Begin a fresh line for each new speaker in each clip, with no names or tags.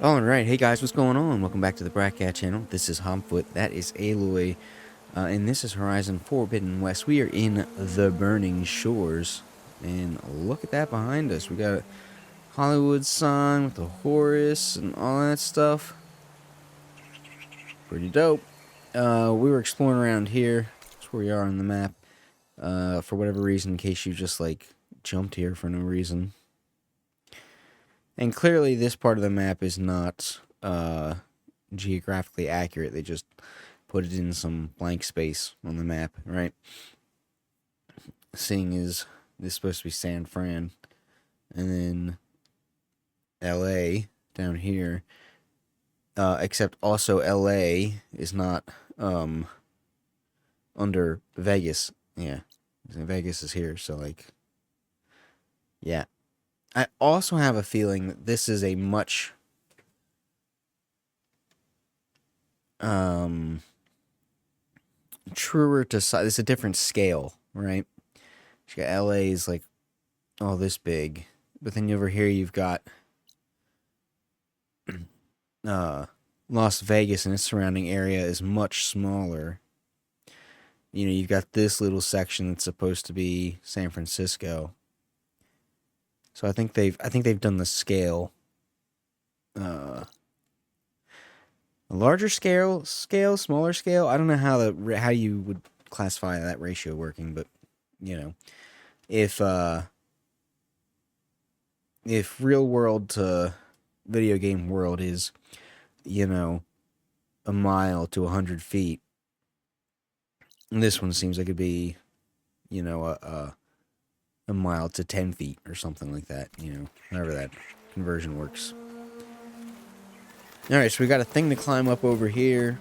Alright, hey guys, what's going on? Welcome back to the Bratcat channel. This is Homfoot, that is Aloy, and this is Horizon Forbidden West. We are in the Burning Shores, and look at that behind us. We got a Hollywood sign with the Horus and all that stuff. Pretty dope. We were exploring around here. That's where we are on the map. For whatever reason, in case you just, like, jumped here for no reason. And clearly this part of the map is not geographically accurate. They just put it in some blank space on the map, right? Seeing is this is supposed to be San Fran. And then LA down here. Except also LA is not under Vegas. Yeah. Vegas is here, so like yeah. I also have a feeling that this is a much truer to size. It's a different scale, right? You got LA is like all this big, but then over here you've got Las Vegas and its surrounding area is much smaller. You know, you've got this little section that's supposed to be San Francisco. So I think they've done the scale, a larger scale, smaller scale. I don't know how you would classify that ratio working, but you know, if real world to video game world is, you know, a mile to 100 feet, this one seems like it'd be, you know, a mile to 10 feet or something like that, you know, however that conversion works. Alright, so we got a thing to climb up over here.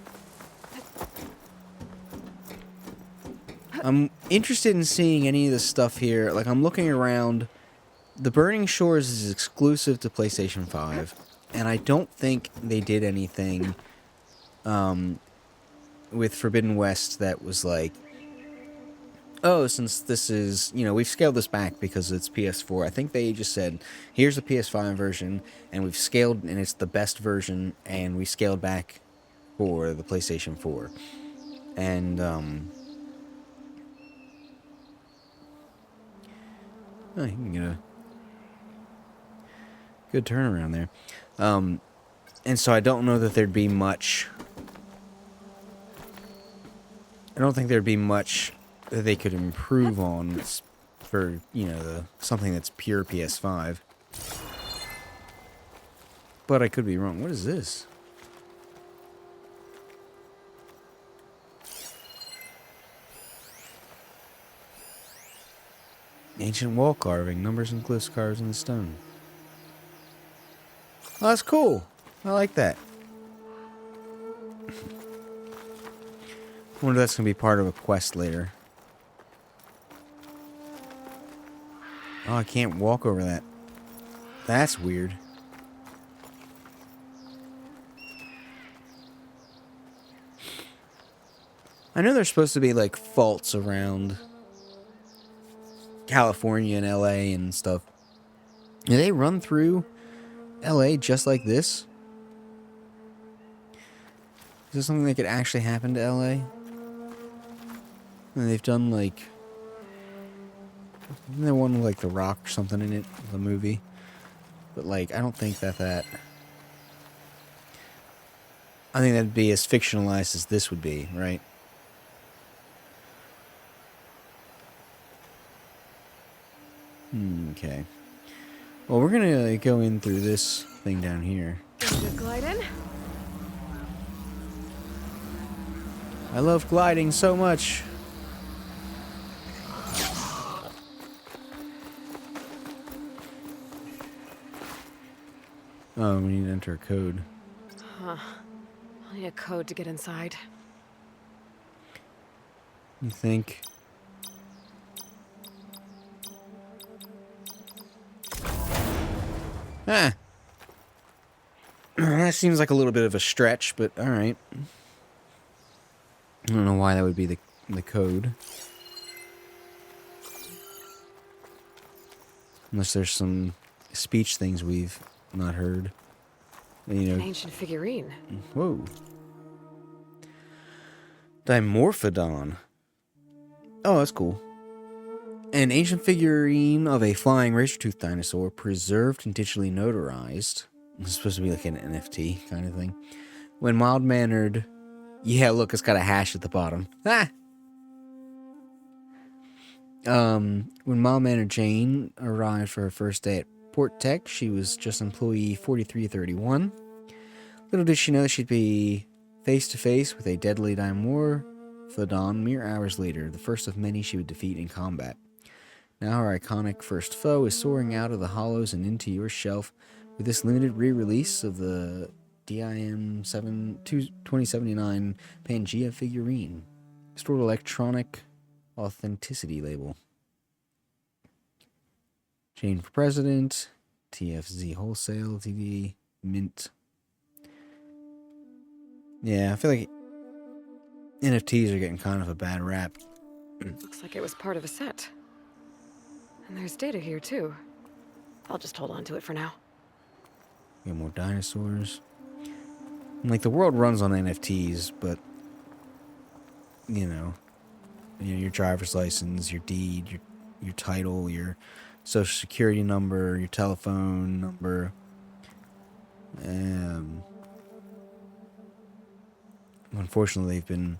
I'm interested in seeing any of this stuff here. Like, I'm looking around. The Burning Shores is exclusive to PlayStation 5, and I don't think they did anything with Forbidden West that was like, oh, since this is, you know, we've scaled this back because it's PS4. I think they just said, here's the PS5 version, and we've scaled, and it's the best version, and we scaled back for the PlayStation 4. And, oh, you can get a good turnaround there. And so I don't know that there'd be much, I don't think there'd be much that they could improve on for, you know, something that's pure PS5. But I could be wrong. What is this? Ancient wall carving, numbers and glyphs carved in the stone. Oh, that's cool. I like that. I wonder if that's going to be part of a quest later. Oh, I can't walk over that. That's weird. I know there's supposed to be, like, faults around California and LA and stuff. Do they run through LA just like this? Is this something that could actually happen to LA? And they've done, like, isn't there one with, like, The Rock or something in it, the movie? But, like, I don't think that... I think that'd be as fictionalized as this would be, right? Okay. Well, we're gonna go in through this thing down here.
Just glide in.
I love gliding so much. Oh, we need to enter a code.
Huh. I'll need a code to get inside.
You think? Ah! That seems like a little bit of a stretch, but alright. I don't know why that would be the code. Unless there's some speech things we've not heard. You
An
know,
ancient figurine.
whoa. Dimorphodon. Oh, that's cool. An ancient figurine of a flying razor-toothed dinosaur, preserved and digitally notarized. It's supposed to be like an NFT kind of thing. When mild-mannered... Yeah, look, it's got a hash at the bottom. Ah! When mild-mannered Jane arrived for her first day at Port Tech, she was just employee 4331. Little did she know she'd be face-to-face with a deadly Dimorphodon mere hours later, the first of many she would defeat in combat. Now her iconic first foe is soaring out of the hollows and into your shelf with this limited re-release of the DIM 2079 Pangea figurine. Stored electronic authenticity label. Jane for President, TFZ Wholesale, TD, Mint. Yeah, I feel like NFTs are getting kind of a bad rap.
Looks like it was part of a set. And there's data here, too. I'll just hold on to it for now.
Get more dinosaurs. And like, the world runs on NFTs, but, you know, your driver's license, your deed, your title, your social security number, your telephone number. Unfortunately, they've been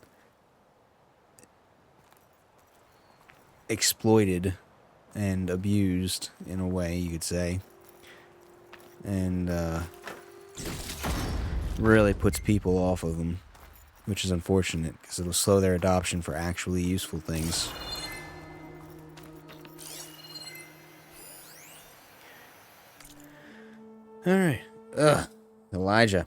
exploited and abused in a way, you could say. And really puts people off of them, which is unfortunate because it'll slow their adoption for actually useful things. Alright. Elijah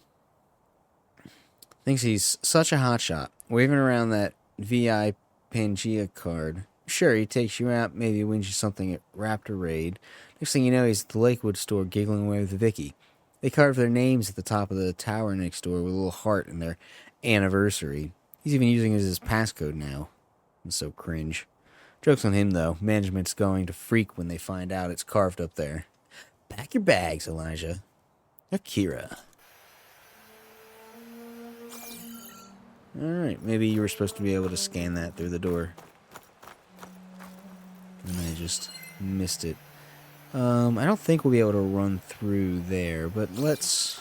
thinks he's such a hotshot, waving around that VI Pangea card. Sure, he takes you out, maybe wins you something at Raptor Raid. Next thing you know, he's at the Lakewood store giggling away with Vicky. They carve their names at the top of the tower next door with a little heart in their anniversary. He's even using it as his passcode now. It's so cringe. Joke's on him, though. Management's going to freak when they find out it's carved up there. Pack your bags, Elijah. Akira. Alright, maybe you were supposed to be able to scan that through the door. And I just missed it. I don't think we'll be able to run through there, but let's...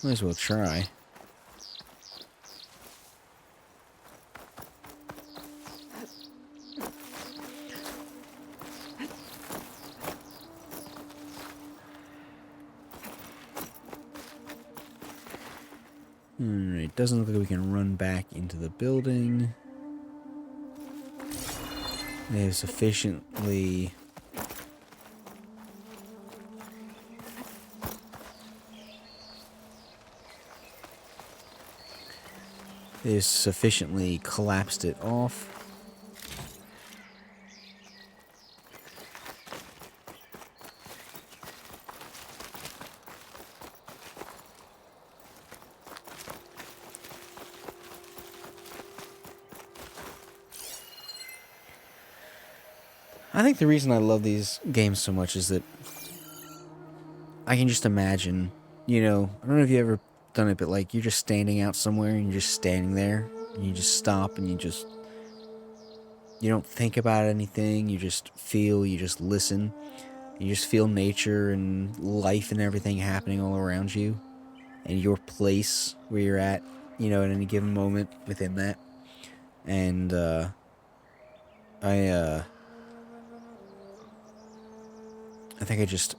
Might as well try. Alright, doesn't look like we can run back into the building. They have sufficiently... They've sufficiently collapsed it off. I think the reason I love these games so much is that I can just imagine, you know, I don't know if you ever done it, but like you're just standing out somewhere and you're just standing there and you just stop and you don't think about anything, you just feel, you just listen, you just feel nature and life and everything happening all around you and your place where you're at, you know, at any given moment within that. And I think I just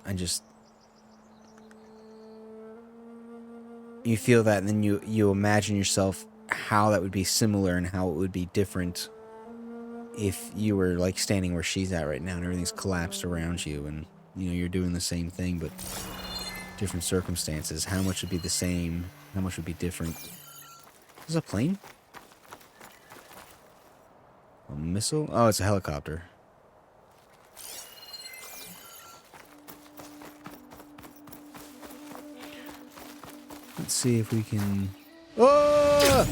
you feel that, and then you imagine yourself how that would be similar and how it would be different if you were like standing where she's at right now and everything's collapsed around you and you know you're doing the same thing but different circumstances. How much would be the same? How much would be different? Is this a plane? A missile? Oh, it's a helicopter. Let's see if we can... Oh!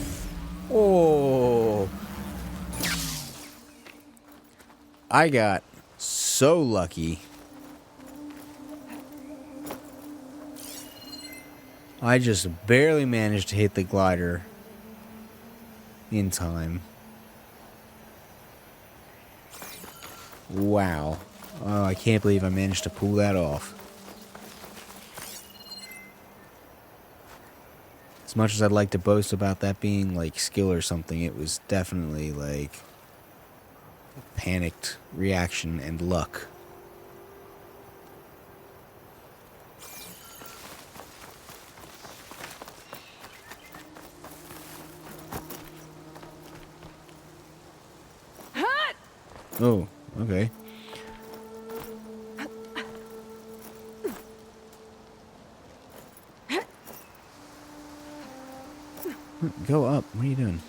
Oh! I got so lucky. I just barely managed to hit the glider in time. Wow. Oh, I can't believe I managed to pull that off. As much as I'd like to boast about that being like skill or something, it was definitely like panicked reaction and luck. Oh, okay. Go up. What are you doing?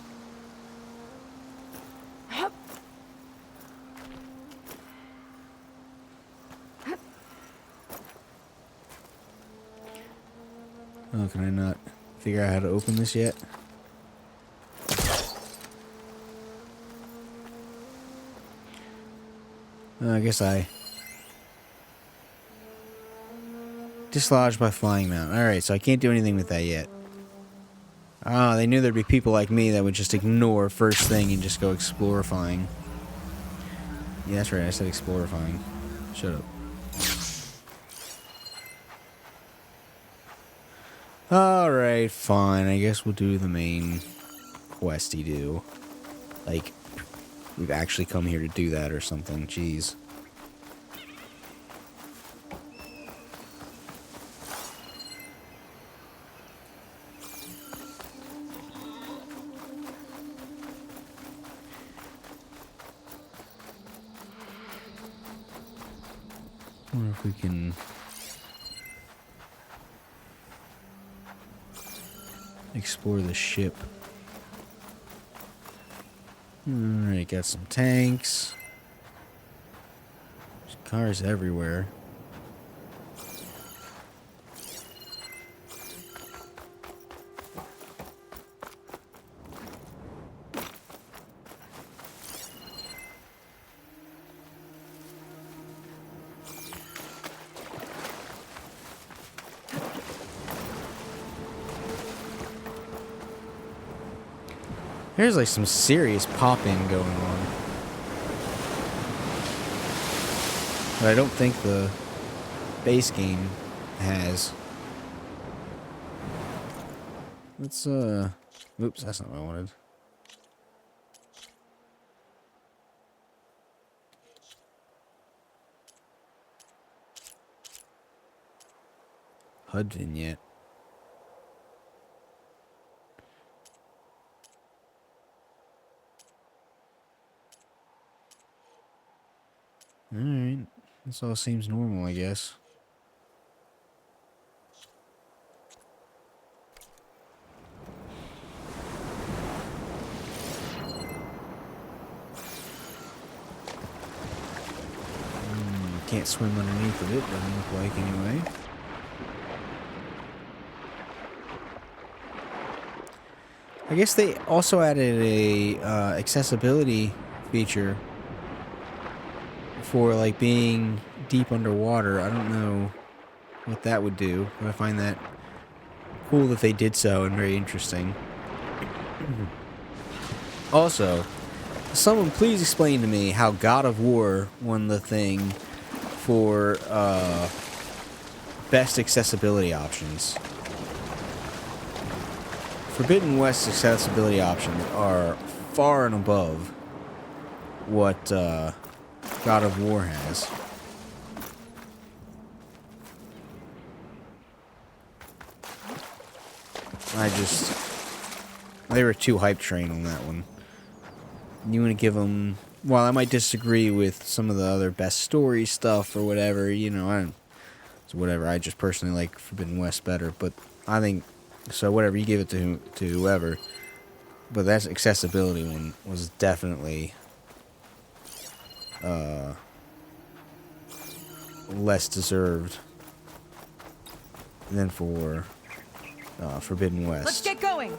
Oh, can I not figure out how to open this yet? I guess I dislodged by flying mount. Alright, so I can't do anything with that yet. Ah, they knew there'd be people like me that would just ignore first thing and just go explorifying. Yeah, that's right, I said explorifying. Shut up. Alright, fine. I guess we'll do the main questy do. Like, we've actually come here to do that or something. Jeez. I wonder if we can explore the ship. Alright, got some tanks. There's cars everywhere. There's like some serious pop-in going on. But I don't think the base game has. Let's, oops, that's not what I wanted. HUD vignette. Alright. This all seems normal, I guess. Can't swim underneath of it, doesn't look like anyway. I guess they also added a accessibility feature for like being deep underwater. I don't know what that would do, but I find that cool that they did so and very interesting. Also, someone please explain to me how God of War won the thing for best accessibility options. Forbidden West's accessibility options are far and above what God of War has. They were too hype train on that one. You want to give them, while I might disagree with some of the other best story stuff or whatever, you know, it's whatever. I just personally like Forbidden West better, but I think, so whatever, you give it to whoever. But that accessibility one was definitely less deserved than for Forbidden West.
Let's get going.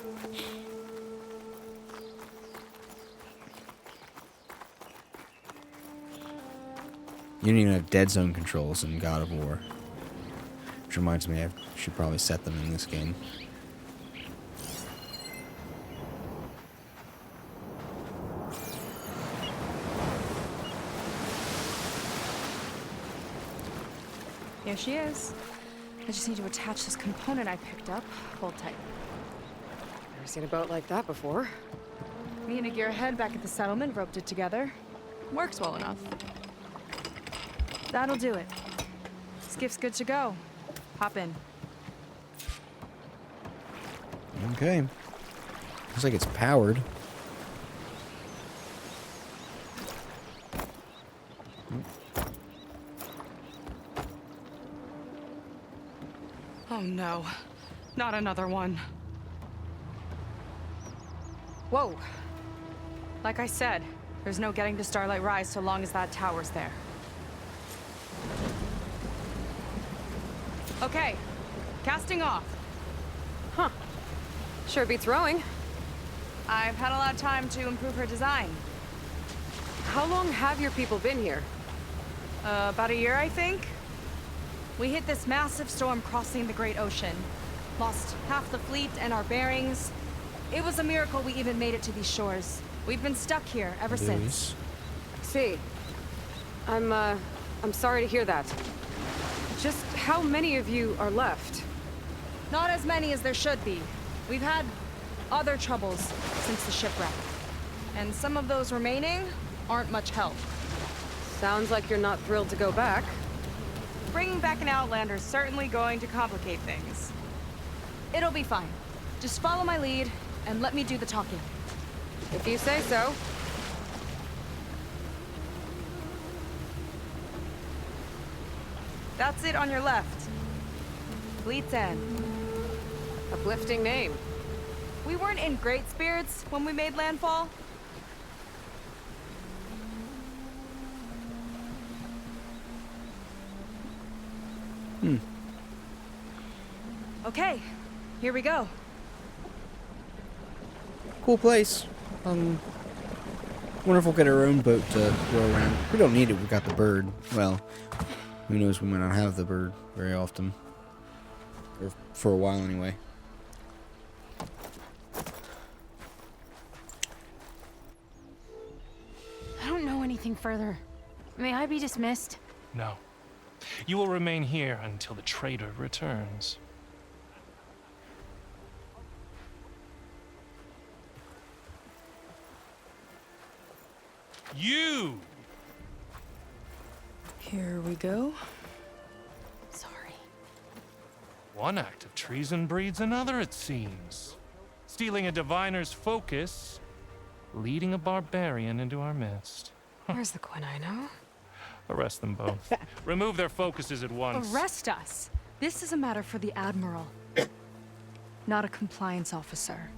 You don't even have dead zone controls in God of War. I'm Which reminds me, I should probably set them in this game.
Here she is. I just need to attach this component I picked up. Hold tight.
Never seen a boat like that before.
Me and a gearhead back at the settlement roped it together. Works well enough. That'll do it. Skiff's good to go. Hop in.
Okay. Looks like it's powered.
Oh no. Not another one.
Whoa.
Like I said, there's no getting to Starlight Rise so long as that tower's there. Okay. Casting off.
Huh. Sure beats rowing.
I've had a lot of time to improve her design.
How long have your people been here?
About a year, I think. We hit this massive storm crossing the Great Ocean. Lost half the fleet and our bearings. It was a miracle we even made it to these shores. We've been stuck here ever since.
See. I'm sorry to hear that. Just how many of you are left?
Not as many as there should be. We've had other troubles since the shipwreck. And some of those remaining aren't much help.
Sounds like you're not thrilled to go back.
Bringing back an Outlander's certainly going to complicate things. It'll be fine. Just follow my lead and let me do the talking.
If you say so.
That's it on your left. Fleet's End.
Uplifting name.
We weren't in great spirits when we made landfall. Okay, here we go.
Cool place. Wonder if we'll get our own boat to row around. We don't need it, we got the bird. Well, who knows, we might not have the bird very often. Or for a while anyway.
I don't know anything further. May I be dismissed?
No. You will remain here until the traitor returns. You!
Here we go.
Sorry.
One act of treason breeds another, it seems. Stealing a diviner's focus, leading a barbarian into our midst.
Where's the Quen I know?
Arrest them both. Remove their focuses at once.
Arrest us. This is a matter for the Admiral, not a compliance officer.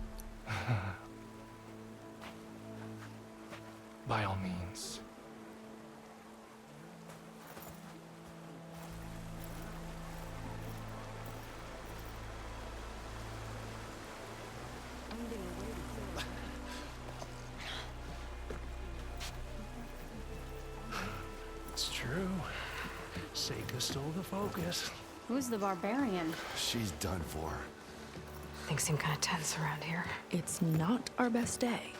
By all means. It's true. Seyka stole the focus.
Who's the barbarian?
She's done for.
Things seem kind of tense around here.
It's not our best day.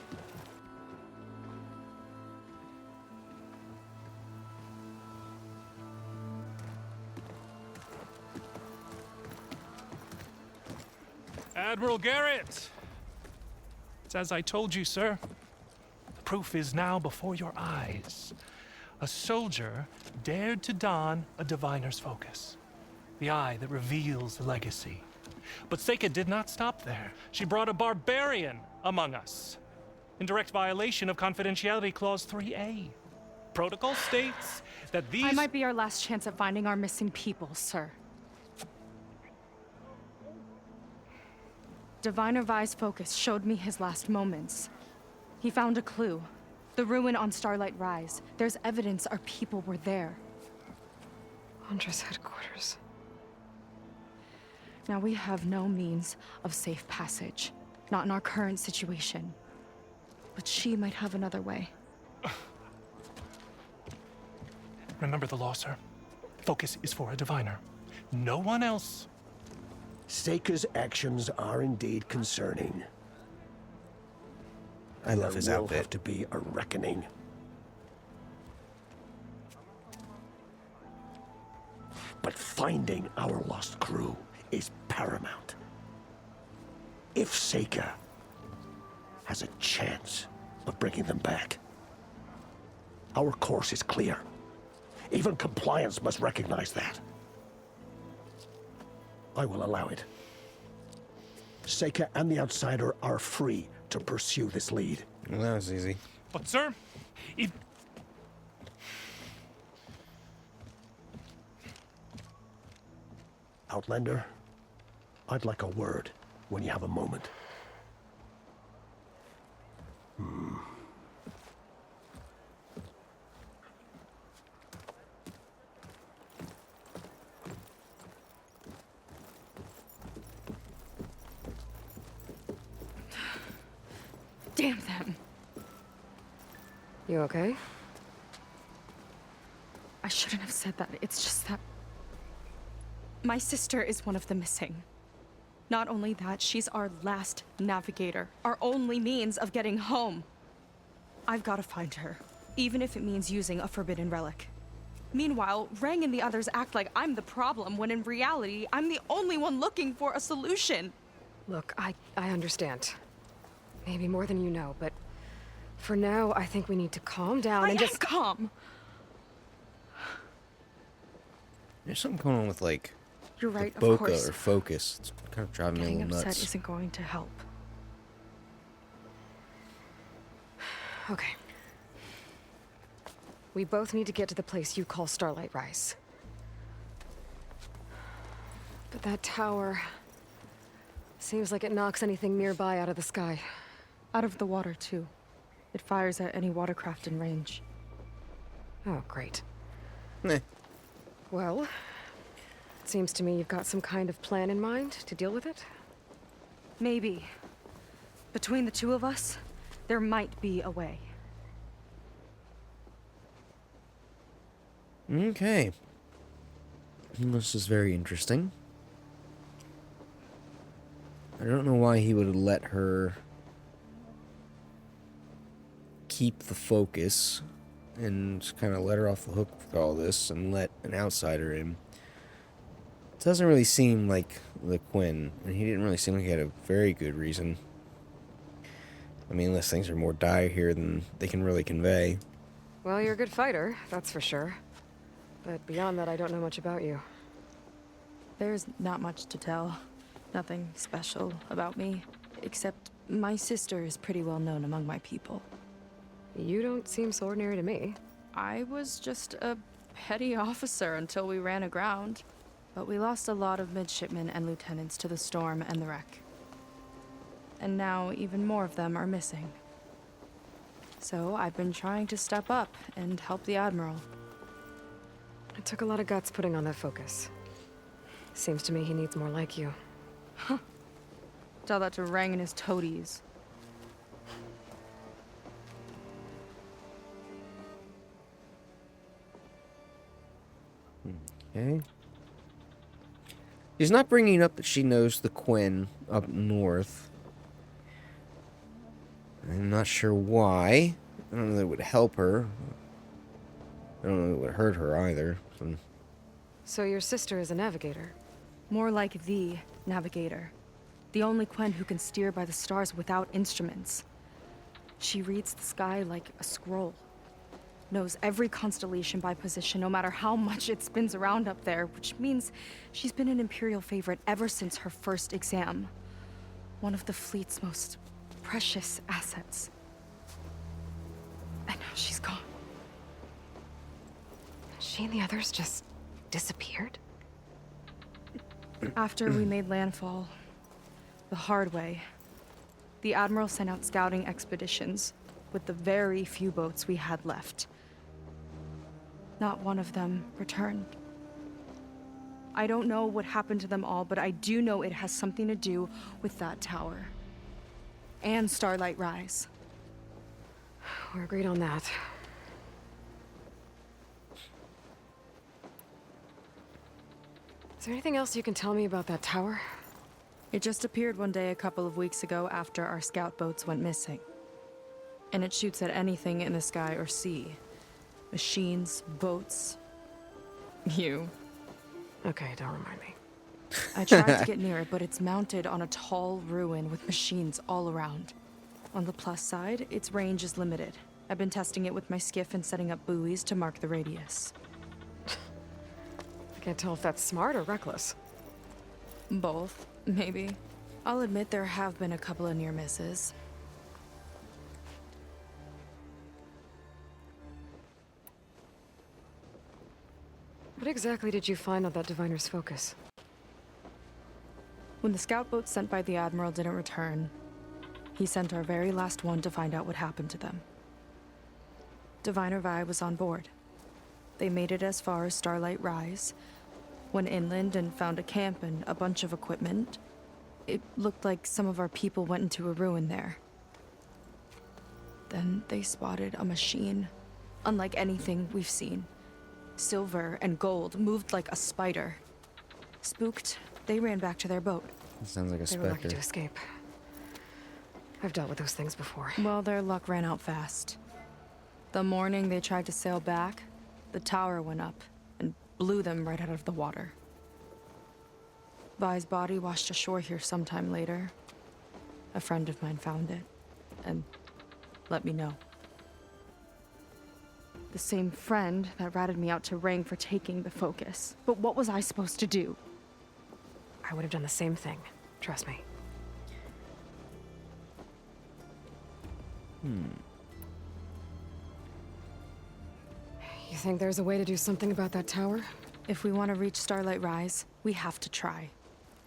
Admiral Garrett! It's as I told you, sir. The proof is now before your eyes. A soldier dared to don a diviner's focus. The eye that reveals the legacy. But Seyka did not stop there. She brought a barbarian among us. In direct violation of Confidentiality Clause 3A. Protocol states that these...
I might be our last chance at finding our missing people, sir. Diviner Vi's focus showed me his last moments. He found a clue. The ruin on Starlight Rise. There's evidence our people were there.
Huntress headquarters.
Now we have no means of safe passage. Not in our current situation. But she might have another way.
Remember the law, sir. Focus is for a diviner. No one else.
Seyka's actions are indeed concerning.
I love
There
his
will
outfit.
have to be a reckoning. But finding our lost crew is paramount. If Seyka has a chance of bringing them back, our course is clear. Even compliance must recognize that. I will allow it. Seyka and the Outsider are free to pursue this lead.
Well, that was easy.
But, sir, if.
Outlander, I'd like a word when you have a moment.
Damn them.
You okay?
I shouldn't have said that. It's just that my sister is one of the missing. Not only that, she's our last navigator, our only means of getting home. I've got to find her, even if it means using a forbidden relic. Meanwhile, Rang and the others act like I'm the problem, when in reality, I'm the only one looking for a solution.
Look, I understand. Maybe more than you know, but for now, I think we need to calm down
I
and
am
just
calm.
There's something going on with like
You're right,
the
of
bokeh
course.
or focus. It's kind of driving me a
Getting
little
upset
nuts.
isn't going to help.
Okay. We both need to get to the place you call Starlight Rise. But that tower seems like it knocks anything nearby out of the sky.
Out of the water, too. It fires at any watercraft in range.
Oh, great.
Meh.
Well, it seems to me you've got some kind of plan in mind to deal with it.
Maybe. Between the two of us, there might be a way.
Okay. This is very interesting. I don't know why he would let her keep the focus and kind of let her off the hook with all this and let an outsider in. It doesn't really seem like the Quen, and he didn't really seem like he had a very good reason. I mean, unless things are more dire here than they can really convey.
Well, you're a good fighter, that's for sure. But beyond that, I don't know much about you.
There's not much to tell. Nothing special about me. Except my sister is pretty well known among my people.
You don't seem so ordinary to me.
I was just a petty officer until we ran aground. But we lost a lot of midshipmen and lieutenants to the storm and the wreck. And now even more of them are missing. So I've been trying to step up and help the Admiral.
It took a lot of guts putting on that focus. Seems to me he needs more like you.
Tell that to Rang and his toadies.
Okay. She's not bringing up that she knows the Quen up north. I'm not sure why. I don't know that it would help her. I don't know that it would hurt her either.
So your sister is a navigator?
More like the navigator. The only Quen who can steer by the stars without instruments. She reads the sky like a scroll. Knows every constellation by position, no matter how much it spins around up there, which means she's been an Imperial favorite ever since her first exam. One of the fleet's most precious assets. And now she's gone.
She and the others just disappeared?
After we made landfall, the hard way, the Admiral sent out scouting expeditions with the very few boats we had left. Not one of them returned. I don't know what happened to them all, but I do know it has something to do with that tower. And Starlight Rise.
We're agreed on that. Is there anything else you can tell me about that tower?
It just appeared one day a couple of weeks ago after our scout boats went missing. And it shoots at anything in the sky or sea. Machines, boats. You.
Okay, don't remind me.
I tried to get near it, but it's mounted on a tall ruin with machines all around. On the plus side, its range is limited. I've been testing it with my skiff and setting up buoys to mark the radius.
I can't tell if that's smart or reckless.
Both, maybe. I'll admit there have been a couple of near misses.
What exactly did you find on that diviner's focus?
When the scout boat sent by the Admiral didn't return, he sent our very last one to find out what happened to them. Diviner Vi was on board. They made it as far as Starlight Rise, went inland and found a camp and a bunch of equipment. It looked like some of our people went into a ruin there. Then they spotted a machine, unlike anything we've seen. Silver and gold, moved like a spider. Spooked, they ran back to their boat.
Sounds like a
They were lucky
specter.
to escape. I've dealt with those things before.
Well, their luck ran out fast. The morning they tried to sail back, the tower went up and blew them right out of the water. Vi's body washed ashore here sometime later. A friend of mine found it and let me know. The same friend that ratted me out to Rang for taking the focus. But what was I supposed to do?
I would have done the same thing. Trust me. You think there's a way to do something about that tower?
If we want to reach Starlight Rise, we have to try.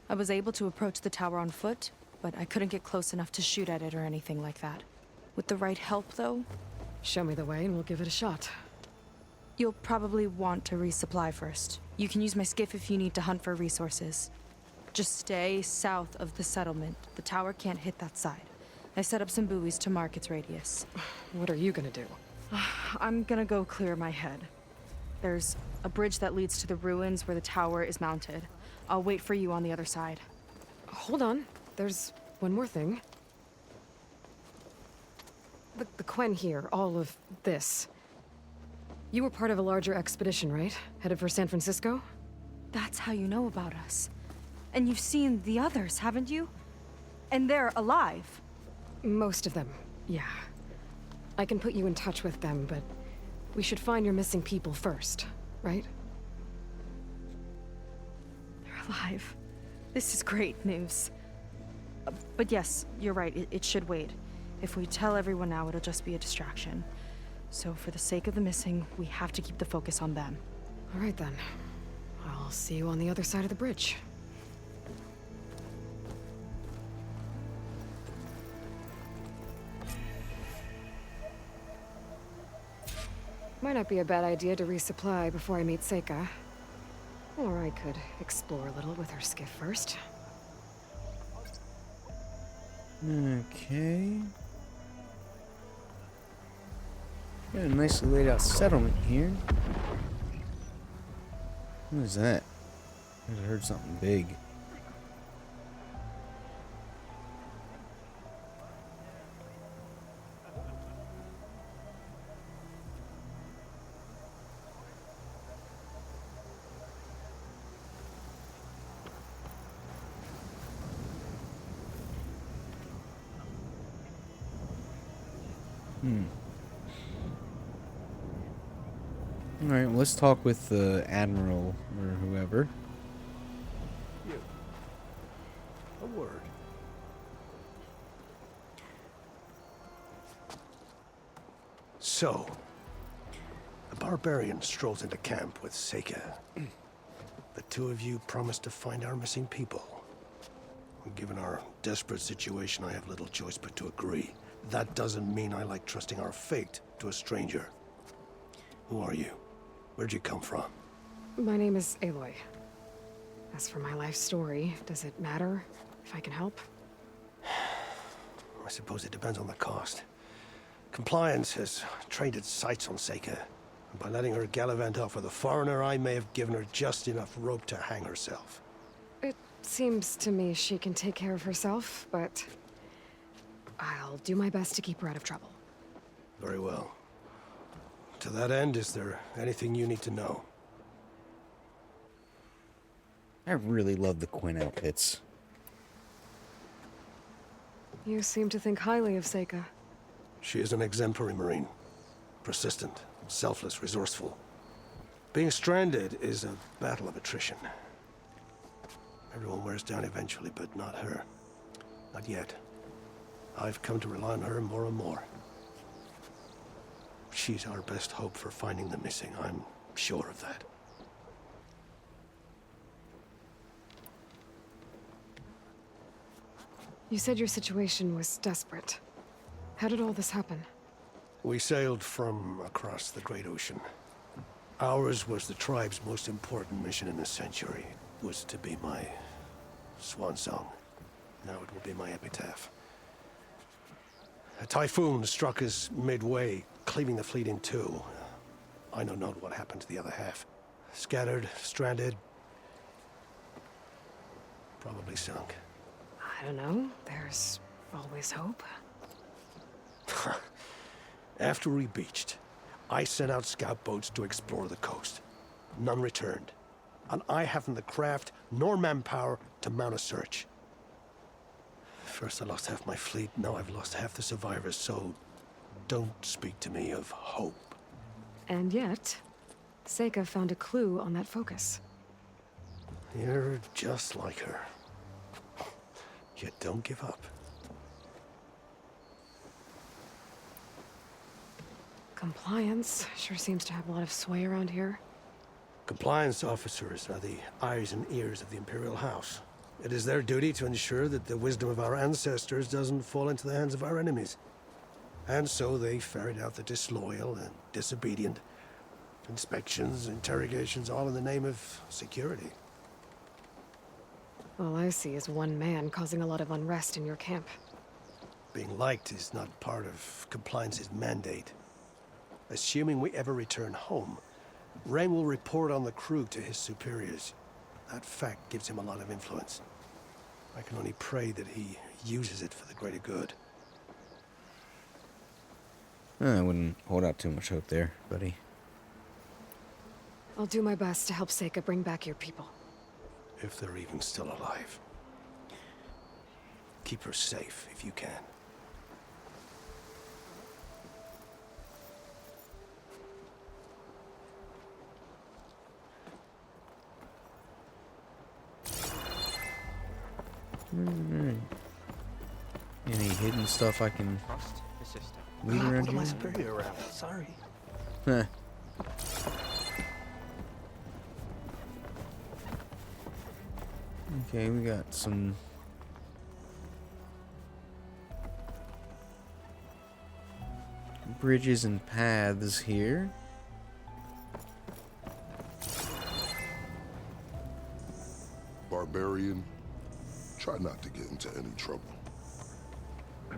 I was able to approach the tower on foot, but I couldn't get close enough to shoot at it or anything like that. With the right help, though,
Show me the way and we'll give it a shot.
you'll probably want to resupply first. You can use my skiff if you need to hunt for resources. Just stay south of the settlement. The tower can't hit that side. I set up some buoys to mark its radius.
What are you gonna do?
I'm gonna go clear my head. There's a bridge that leads to the ruins where the tower is mounted. I'll wait for you on the other side.
Hold on. There's one more thing. The Quen here, all of this. You were part of a larger expedition, right? Headed for San Francisco?
That's how you know about us. And you've seen the others, haven't you? And they're alive.
Most of them, yeah. I can put you in touch with them, but we should find your missing people first, right?
They're alive. This is great news. But yes, you're right. It should wait. If we tell everyone now, it'll just be a distraction. So for the sake of the missing, we have to keep the focus on them.
All right then. I'll see you on the other side of the bridge. Might not be a bad idea to resupply before I meet Seyka. Or I could explore a little with her skiff first.
Okay. Got a nicely laid out settlement here. What is that? I just heard something big. Alright, well, let's talk with the Admiral or whoever.
You. A word. So, a barbarian strolls into camp with Seyka. The two of you promised to find our missing people. Given our desperate situation, I have little choice but to agree. That doesn't mean I like trusting our fate to a stranger. Who are you? Where'd you come from?
My name is Aloy. As for my life story, does it matter if I can help?
I suppose it depends on the cost. Compliance has traded sights on Seyka. By letting her gallivant off with a foreigner, I may have given her just enough rope to hang herself.
It seems to me she can take care of herself, but I'll do my best to keep her out of trouble.
Very well. To that end, is there anything you need to know?
I really love the Quen outfits.
You seem to think highly of Seyka.
She is an exemplary Marine. Persistent, selfless, resourceful. Being stranded is a battle of attrition. Everyone wears down eventually, but not her. Not yet. I've come to rely on her more and more. She's our best hope for finding the missing. I'm sure of that.
You said your situation was desperate. How did all this happen?
We sailed from across the Great Ocean. Ours was the tribe's most important mission in the century. It was to be my swan song. Now it will be my epitaph. A typhoon struck us midway, cleaving the fleet in two. I know not what happened to the other half. Scattered, stranded, probably sunk.
I don't know. There's always hope.
After we beached, I sent out scout boats to explore the coast. None returned. And I haven't the craft nor manpower to mount a search. First I lost half my fleet, now I've lost half the survivors, so don't speak to me of hope.
And yet, Seyka found a clue on that focus.
You're just like her. Yet don't give up.
Compliance sure seems to have a lot of sway around here.
Compliance officers are the eyes and ears of the Imperial House. It is their duty to ensure that the wisdom of our ancestors doesn't fall into the hands of our enemies. And so they ferret out the disloyal and disobedient. Inspections, interrogations, all in the name of security.
All I see is one man causing a lot of unrest in your camp.
Being liked is not part of compliance's mandate. Assuming we ever return home, Rain will report on the crew to his superiors. That fact gives him a lot of influence. I can only pray that he uses it for the greater good.
I wouldn't hold out too much hope there, buddy.
I'll do my best to help Seyka bring back your people.
If they're even still alive. Keep her safe if you can.
Any hidden stuff I can
Trust the system.
leave around
Put my
here?
superior around. Sorry.
Huh. Okay, we got some bridges and paths here.
Barbarian, try not to get into any trouble.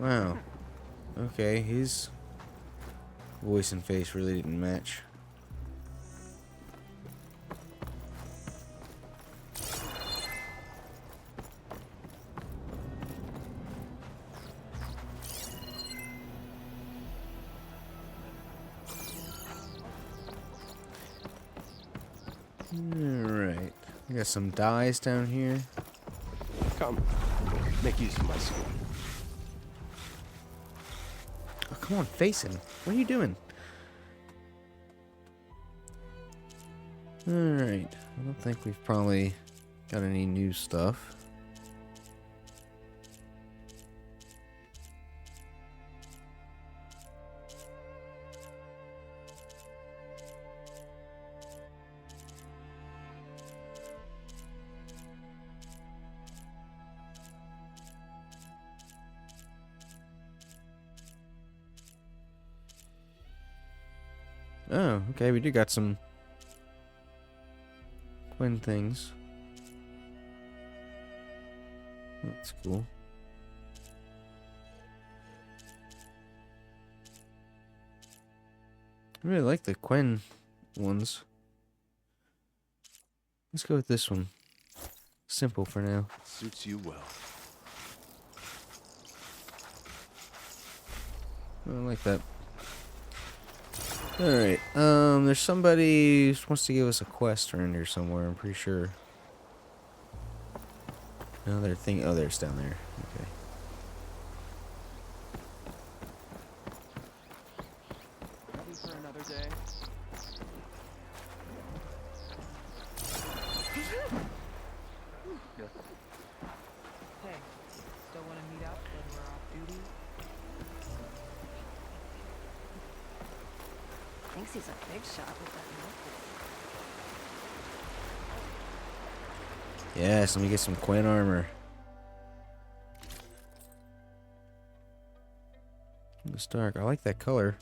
Wow. Okay, his voice and face really didn't match. Alright. We got some dyes down here.
Come. Make use of my skill.
Oh, come on, face him. What are you doing? Alright. I don't think we've probably got any new stuff. Oh, okay, we do got some Quen things. That's cool. I really like the Quen ones. Let's go with this one. Simple for now.
Suits you well.
I like that. Alright, there's somebody who wants to give us a quest around here somewhere, I'm pretty sure. No, they're oh, there's down there. Okay.
Ready for another day?
Hey, still want to meet up when we're off duty?
Thinks he's a big shot with that milk.
Yes, let me get some Quen armor. It's dark. I like that color.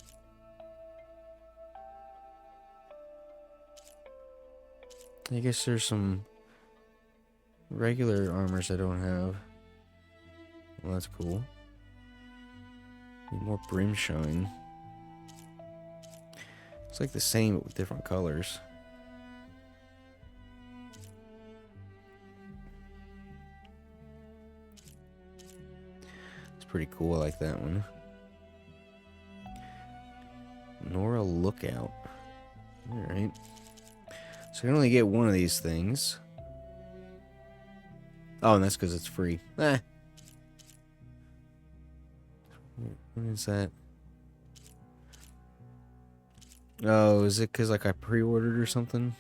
I guess there's some regular armors I don't have. Well, that's cool. Need more brim shine. It's like the same but with different colors. It's pretty cool. I like that one. Nora Lookout. Alright. So I can only get one of these things. Oh, and that's because it's free. Eh. What is that? Oh, is it because like I pre-ordered or something?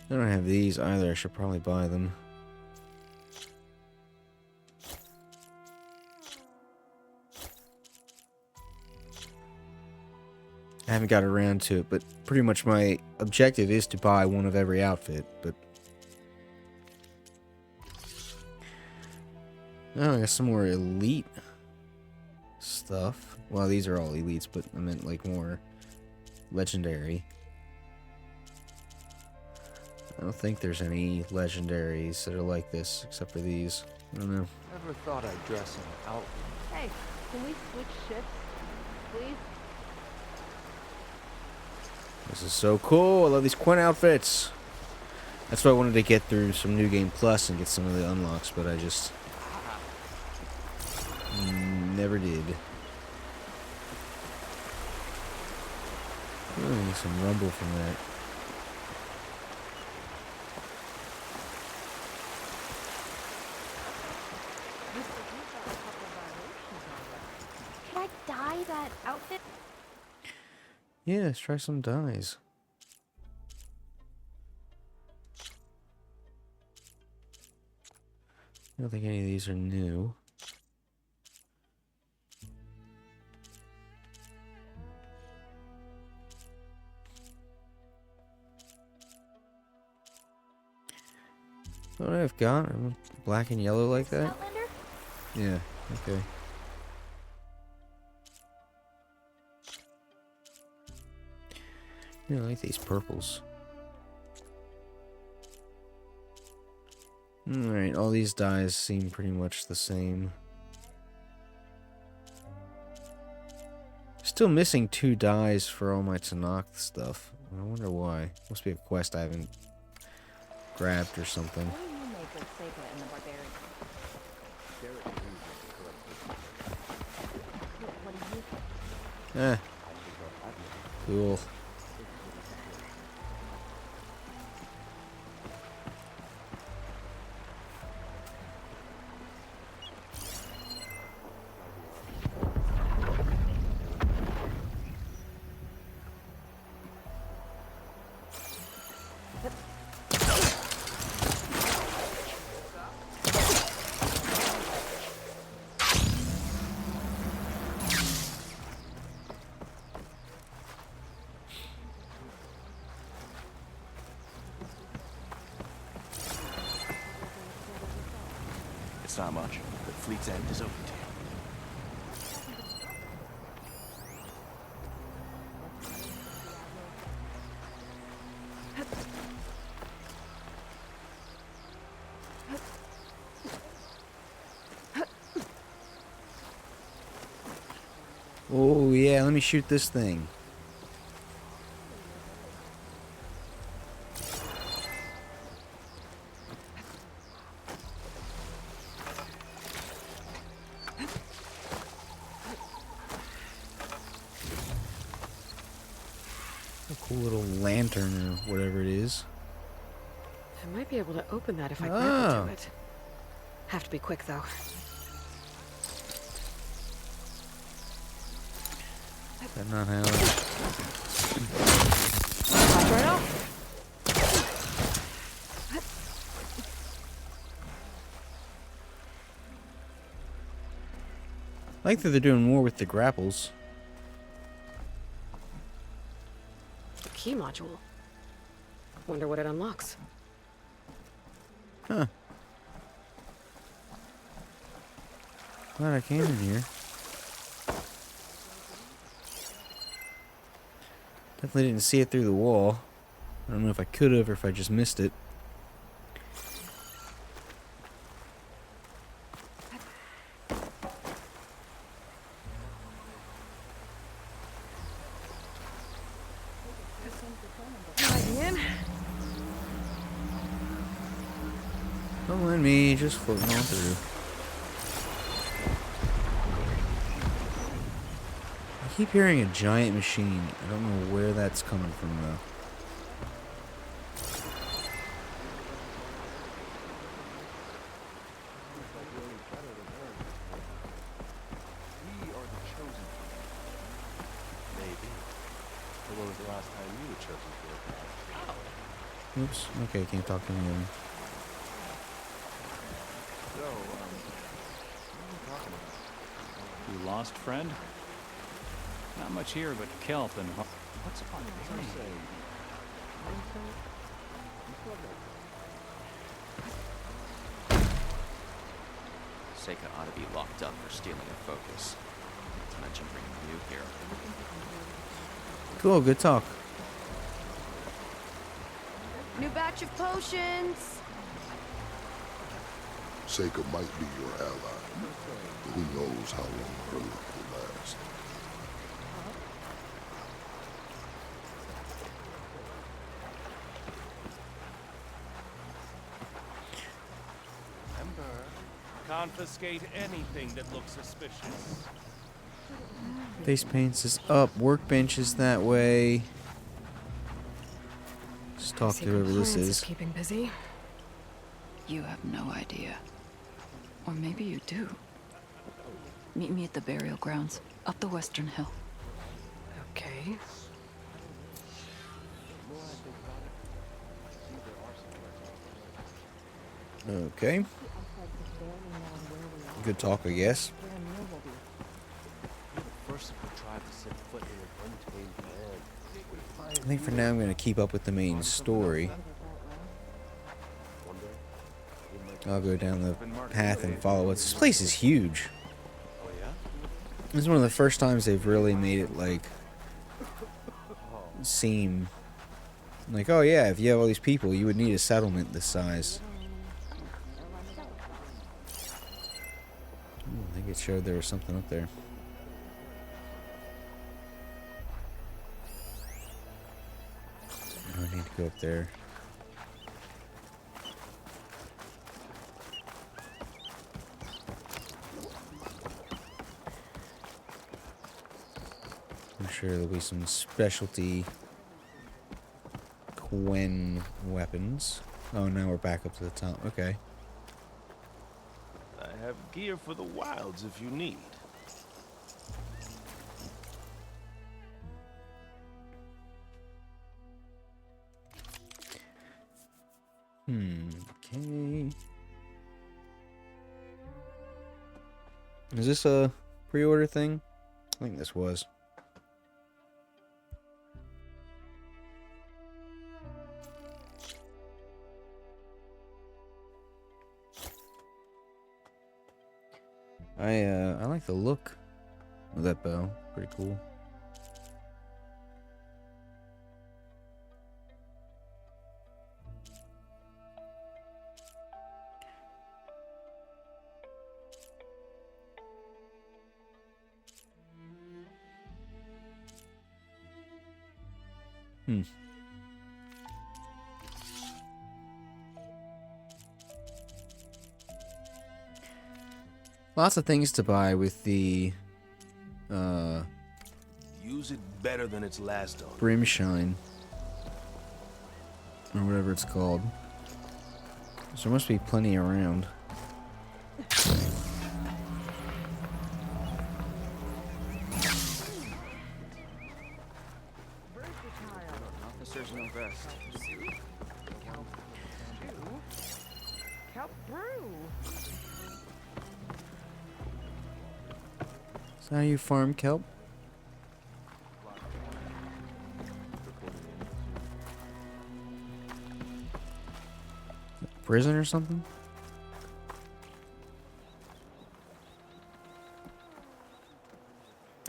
I don't have these either. I should probably buy them. I haven't got around to it, but pretty much my objective is to buy one of every outfit, but... Oh, I got some more elite stuff. Well, these are all elites, but I meant like more legendary. I don't think there's any legendaries that are like this, except for these. I don't know.
Never thought I'd dress in an outfit.
Hey, can we switch shifts, please?
This is so cool. I love these Quen outfits. That's why I wanted to get through some New Game Plus and get some of the unlocks, but I just never did. Oh, need some rumble from that.
Can I dye that outfit?
Yeah, let's try some dyes. I don't think any of these are new. What I've got? Black and yellow like that?
Outlander?
Yeah, okay. Yeah, I like these purples. Alright, all these dyes seem pretty much the same. Still missing 2 dyes for all my Tanakh stuff. I wonder why. Must be a quest I haven't grabbed or something.
What do you make of Seyka and the Barbarian? What do you think?
Cool.
It's not much, but Fleet's End is open to you.
Yeah, let me shoot this thing. A cool little lantern or whatever it is.
I might be able to open that if I grab
Oh.
to it. Have to be quick, though.
Is that not how it...
Watch right off.
I like that they're doing more with the grapples.
The key module. Wonder what it unlocks.
Huh. Glad I came in here. Definitely didn't see it through the wall. I don't know if I could have or if I just missed it.
In.
Don't mind me, just floating on through. I keep hearing a giant machine. I don't know where that's coming from though.
We are the chosen people. Maybe. But when was the last time you were chosen for a job?
Oops. Okay, can't talk to anyone.
So, what are you talking about?
You lost, friend? Not much here but kelp and... What's on
As I was saying,
Seyka ought to be locked up for stealing a focus. Not to mention bringing you here.
Cool, good talk.
New batch of potions.
Seyka might be your ally, but who knows how long her luck will last.
Remember, confiscate anything that looks suspicious.
Face paints is up. Workbench is that way. Just talk to whoever this is.
Keeping busy.
You have no idea. Or maybe you do. Meet me at the burial grounds, up the western hill.
Okay.
Okay. Good talk, I guess.
first of the tribe to set foot in an untamed land.
I think for now I'm going to keep up with the main story. I'll go down the path and follow it. This place is huge.
Oh yeah?
This is one of the first times they've really made it, like, seem like, oh yeah, if you have all these people, you would need a settlement this size. Ooh, I think it showed there was something up there. Oh, I need to go up there. I'm sure there'll be some specialty Quen weapons. Oh, now we're back up to the top. Okay.
I have gear for the wilds if you need.
Okay. Is this a pre-order thing? I think this was. I like the look of that bow. Pretty cool. Lots of things to buy with the
Use it better than its last owner.
Brimshine. Or whatever it's called. So there must be plenty around.
Officers know best.
Kelp brew.
Is that how you farm kelp? Prison or something?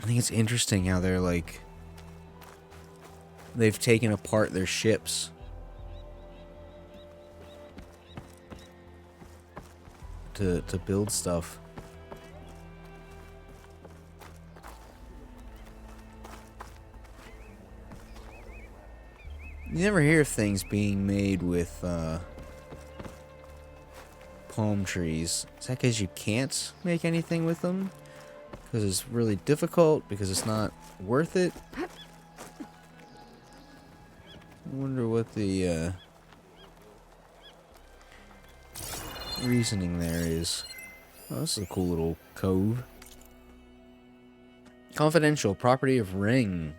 I think it's interesting how they're like... They've taken apart their ships. To build stuff. You never hear of things being made with palm trees. Is that because you can't make anything with them? Because it's really difficult? Because it's not worth it? I wonder what the reasoning there is. Oh, this is a cool little cove. Confidential, property of Ring.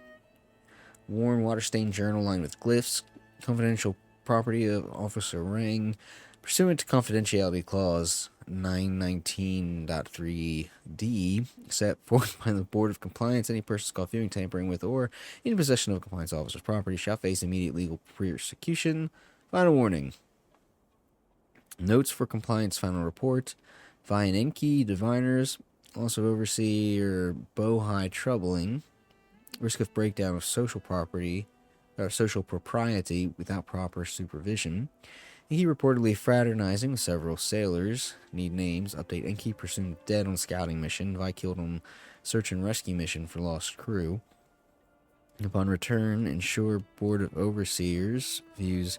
Worn water-stained journal lined with glyphs. Confidential property of Officer Ring. Pursuant to confidentiality clause 919.3d, set forth by the Board of Compliance, any person caught viewing, tampering with, or in possession of a compliance officer's property shall face immediate legal persecution. Final warning. Notes for compliance final report. Vine Enki, diviners, also overseer Bohai troubling. Risk of breakdown of social property, or social propriety without proper supervision. Enki reportedly fraternizing with several sailors. Need names. Update Enki presumed dead on scouting mission. Vi killed on search and rescue mission for lost crew. Upon return, ensure Board of Overseers views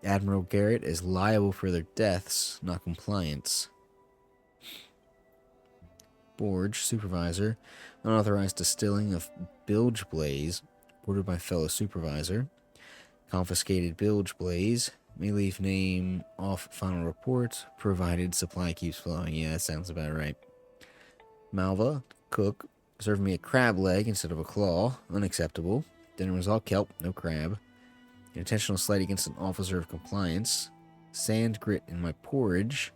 Admiral Garrett as liable for their deaths, not compliance. Borge, supervisor. Unauthorized distilling of bilge blaze, ordered by fellow supervisor. Confiscated bilge blaze. May leave name off final report, provided supply keeps flowing. Yeah, that sounds about right. Malva, cook, served me a crab leg instead of a claw. Unacceptable. Dinner was all kelp, no crab. Intentional slight against an officer of compliance. Sand grit in my porridge.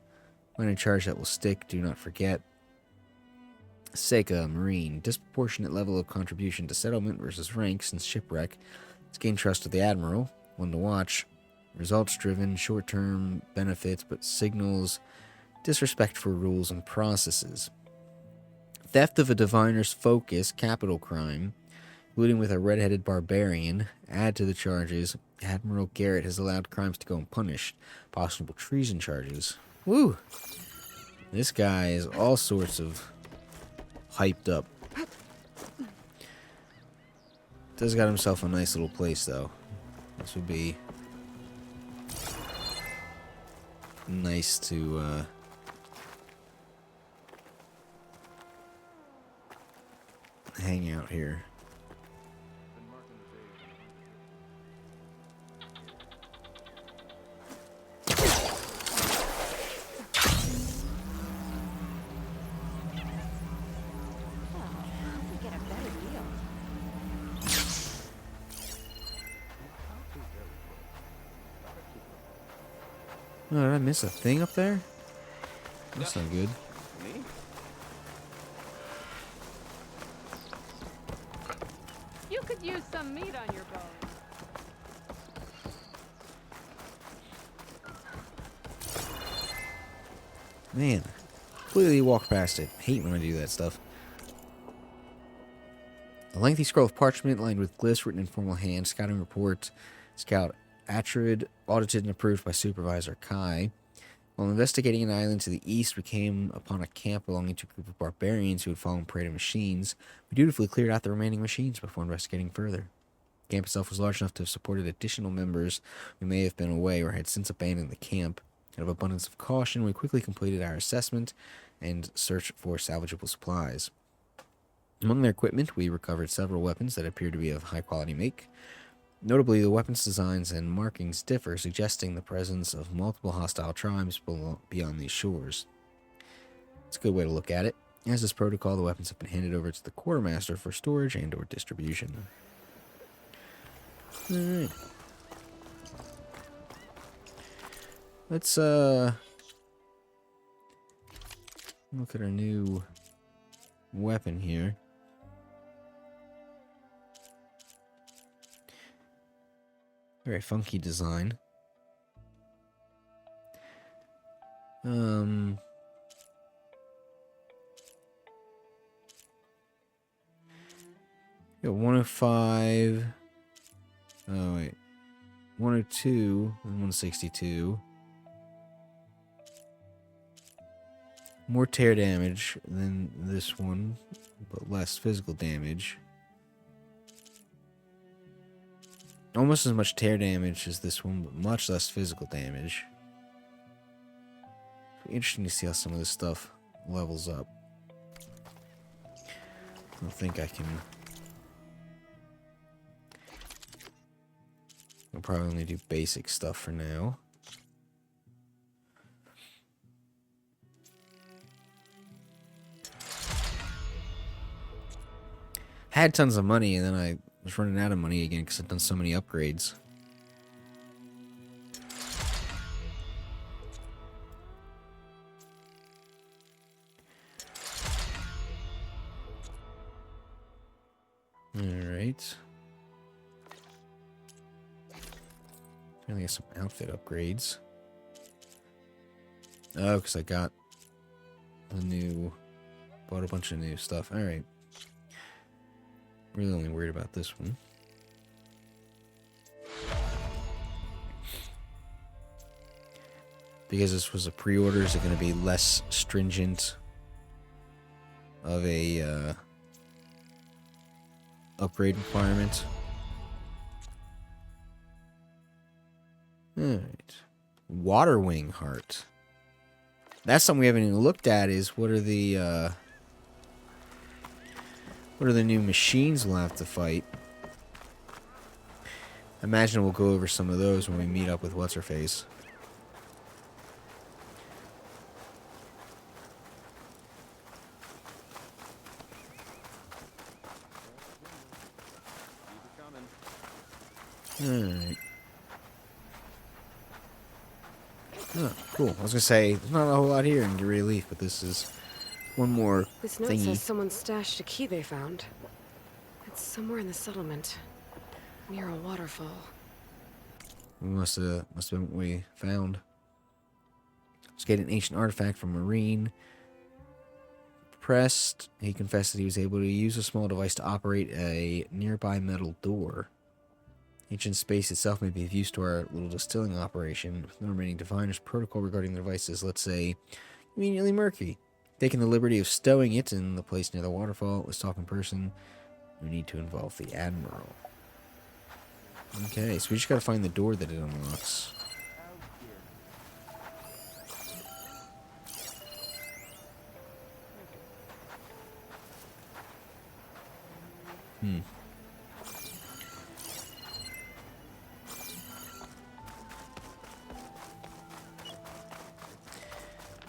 When in charge that will stick, do not forget. Seyka, Marine. Disproportionate level of contribution to settlement versus rank since shipwreck. It's gained trust of the Admiral. One to watch. Results driven, short-term benefits, but signals disrespect for rules and processes. Theft of a diviner's focus, capital crime. Looting with a red-headed barbarian. Add to the charges. Admiral Garrett has allowed crimes to go unpunished. Possible treason charges. Woo! This guy is all sorts of hyped up. Does got himself a nice little place, though. This would be nice to hang out here. Oh, did I miss a thing up there? That's not good.
Me?
You could use some meat on your bone.
Man, completely walked past it. Hate when I do that stuff. A lengthy scroll of parchment lined with glyphs written in formal hand. Scouting report. Scout Atrid, audited and approved by Supervisor Kai. While investigating an island to the east, we came upon a camp belonging to a group of barbarians who had fallen prey to machines. We dutifully cleared out the remaining machines before investigating further. The camp itself was large enough to have supported additional members who may have been away or had since abandoned the camp. Out of abundance of caution, we quickly completed our assessment and search for salvageable supplies. Among their equipment, we recovered several weapons that appeared to be of high-quality make. Notably, the weapons' designs and markings differ, suggesting the presence of multiple hostile tribes beyond these shores. It's a good way to look at it. As is protocol, the weapons have been handed over to the quartermaster for storage and or distribution. Alright. Let's look at our new weapon here. Very funky design. Got 105. Oh, wait. 102 and 162. More tear damage than this one, but less physical damage. Almost as much tear damage as this one, but much less physical damage. Interesting to see how some of this stuff levels up. I don't think I can... I'll probably only do basic stuff for now. Had tons of money, and then I was running out of money again because I've done so many upgrades. Alright. Finally got some outfit upgrades. Oh, because I got the new... Bought a bunch of new stuff. Alright. Really only worried about this one. Because this was a pre-order, is it going to be less stringent of a upgrade requirement? Alright. Water Wing Heart. That's something we haven't even looked at, is what are the new machines we'll have to fight? I imagine we'll go over some of those when we meet up with What's-Her-Face. Alright. Oh, cool. I was gonna say, there's not a whole lot here in Geary Leaf, but this is one more
This note
thingy.
says someone stashed a key they found. It's somewhere in the settlement, near a waterfall.
We must have been what we found. Escaped an ancient artifact from Marine. Pressed, he confessed that he was able to use a small device to operate a nearby metal door. Ancient space itself may be of use to our little distilling operation. The remaining diviner's protocol regarding the device is, let's say, conveniently murky. Taking the liberty of stowing it in the place near the waterfall, let's talk in person. We need to involve the Admiral. Okay, so we just gotta find the door that it unlocks.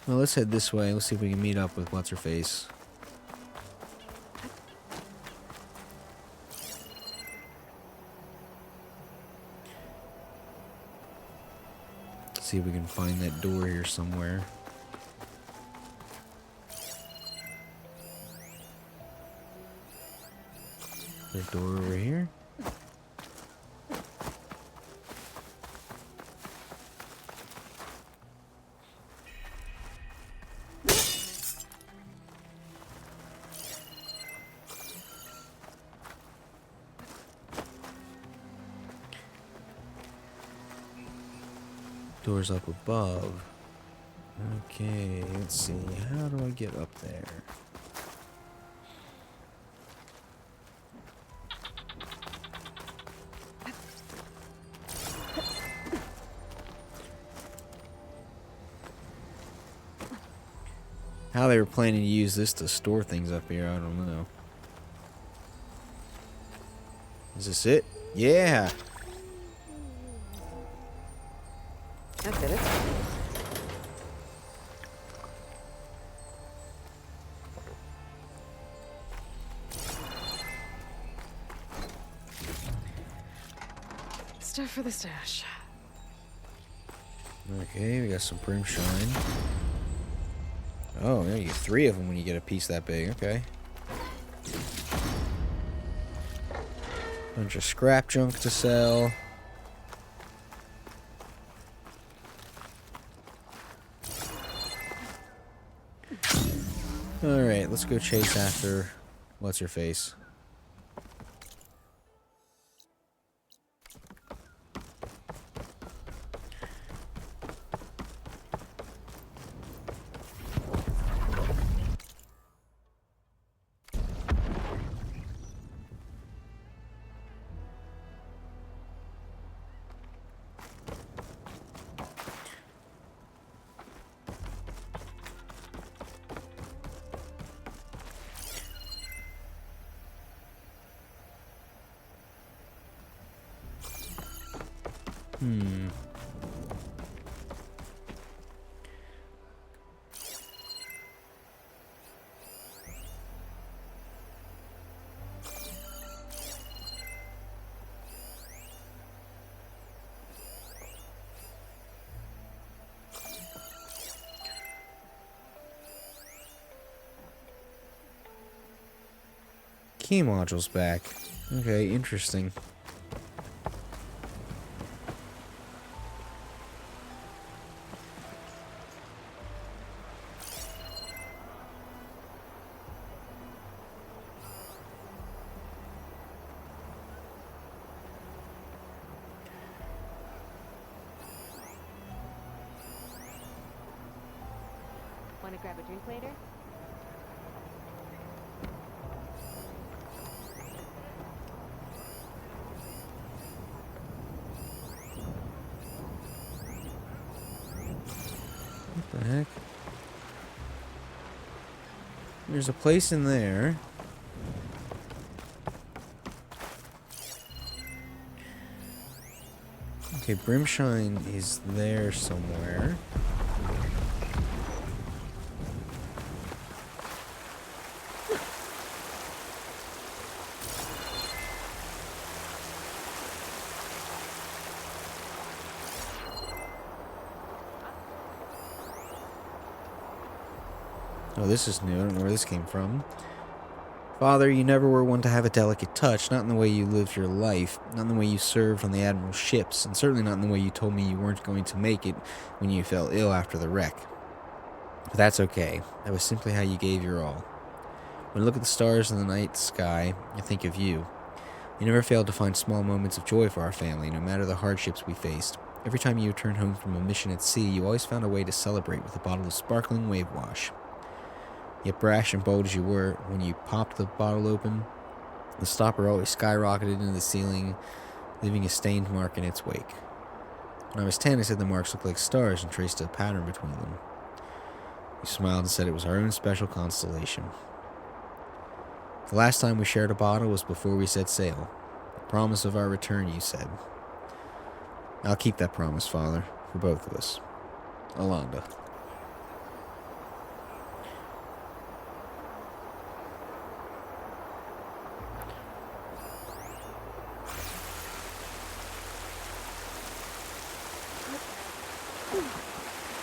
Well, let's head this way. Let's see if we can meet up with What's-Her-Face. See if we can find that door here somewhere. The door over here. Doors up above. Okay, let's see. How do I get up there? How they were planning to use this to store things up here, I don't know. Is this it? Yeah!
That did it. Stuff for the stash.
Okay, we got some brimstone. Oh, yeah, you get 3 of them when you get a piece that big. Okay. Bunch of scrap junk to sell. Alright, let's go chase after what's her face. Key module's back. Okay, interesting.
Want to grab a drink later?
What the heck? There's a place in there. Okay, Brimshine is there somewhere. Oh, this is new. I don't know where this came from. Father, you never were one to have a delicate touch, not in the way you lived your life, not in the way you served on the Admiral's ships, and certainly not in the way you told me you weren't going to make it when you fell ill after the wreck. But that's okay. That was simply how you gave your all. When I look at the stars in the night sky, I think of you. You never failed to find small moments of joy for our family, no matter the hardships we faced. Every time you returned home from a mission at sea, you always found a way to celebrate with a bottle of sparkling wave wash. Yet brash and bold as you were, when you popped the bottle open, the stopper always skyrocketed into the ceiling, leaving a stained mark in its wake. When I was 10, I said the marks looked like stars and traced a pattern between them. You smiled and said it was our own special constellation. The last time we shared a bottle was before we set sail. The promise of our return, you said. I'll keep that promise, Father, for both of us. Alonda.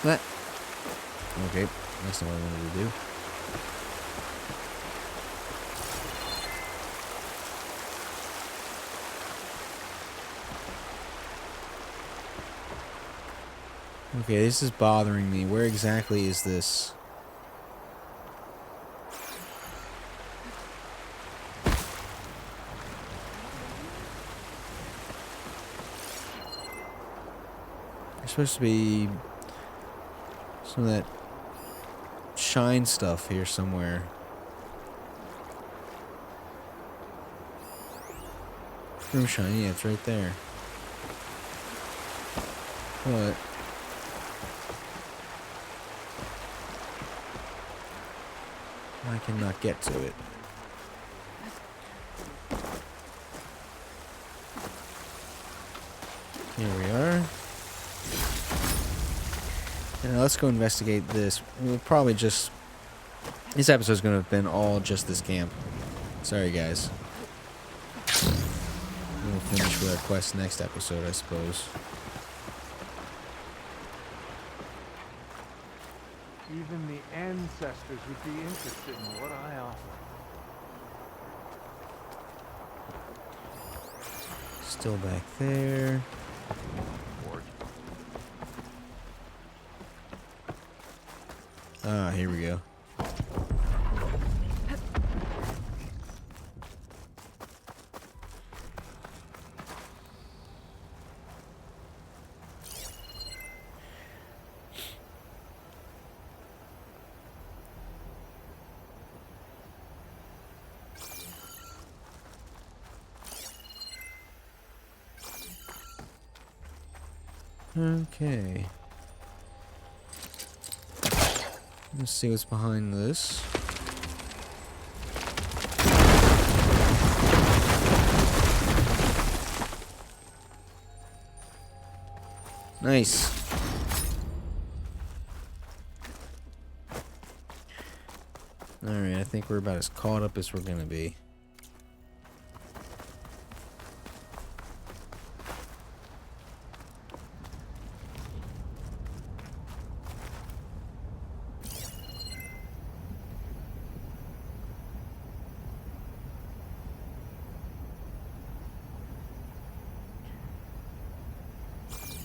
What? Okay, that's not what I wanted to do. Okay, this is bothering me. Where exactly is this? There's supposed to be some of that shine stuff here somewhere. Room shine, yeah, it's right there. What? I cannot get to it. Here we are. Now let's go investigate this. We'll probably just... This episode's going to have been all just this camp. Sorry, guys. We'll finish with our quest next episode, I suppose.
Even the ancestors would be interested in what I offer.
Still back there. Ah, here we go. Okay. Let's see what's behind this. Nice. Alright, I think we're about as caught up as we're gonna be.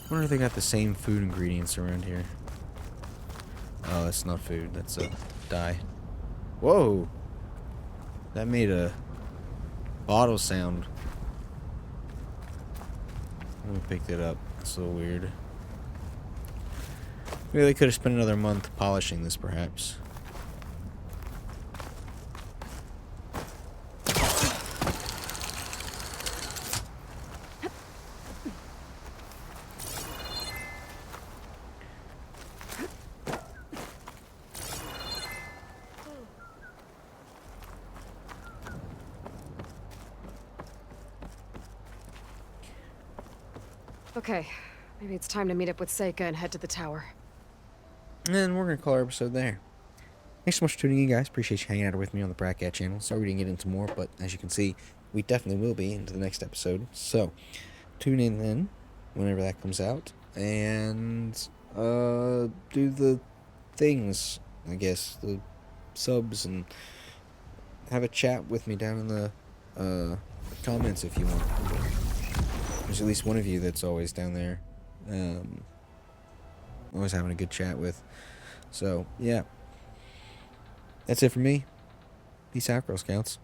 I wonder if they got the same food ingredients around here. Oh, that's not food. That's a dye. Whoa! That made a bottle sound. Let me pick that up. It's a little weird. Maybe they could have spent another month polishing this, perhaps.
Okay, maybe it's time to meet up with Seyka and head to the tower.
And we're going to call our episode there. Thanks so much for tuning in, guys. Appreciate you hanging out with me on the Bratcat channel. Sorry we didn't get into more, but as you can see, we definitely will be into the next episode. So, tune in then, whenever that comes out. And, do the things, I guess. The subs, and have a chat with me down in the comments if you want. There's at least one of you that's always down there. Always having a good chat with. So, yeah. That's it for me. Peace out, Girl Scouts.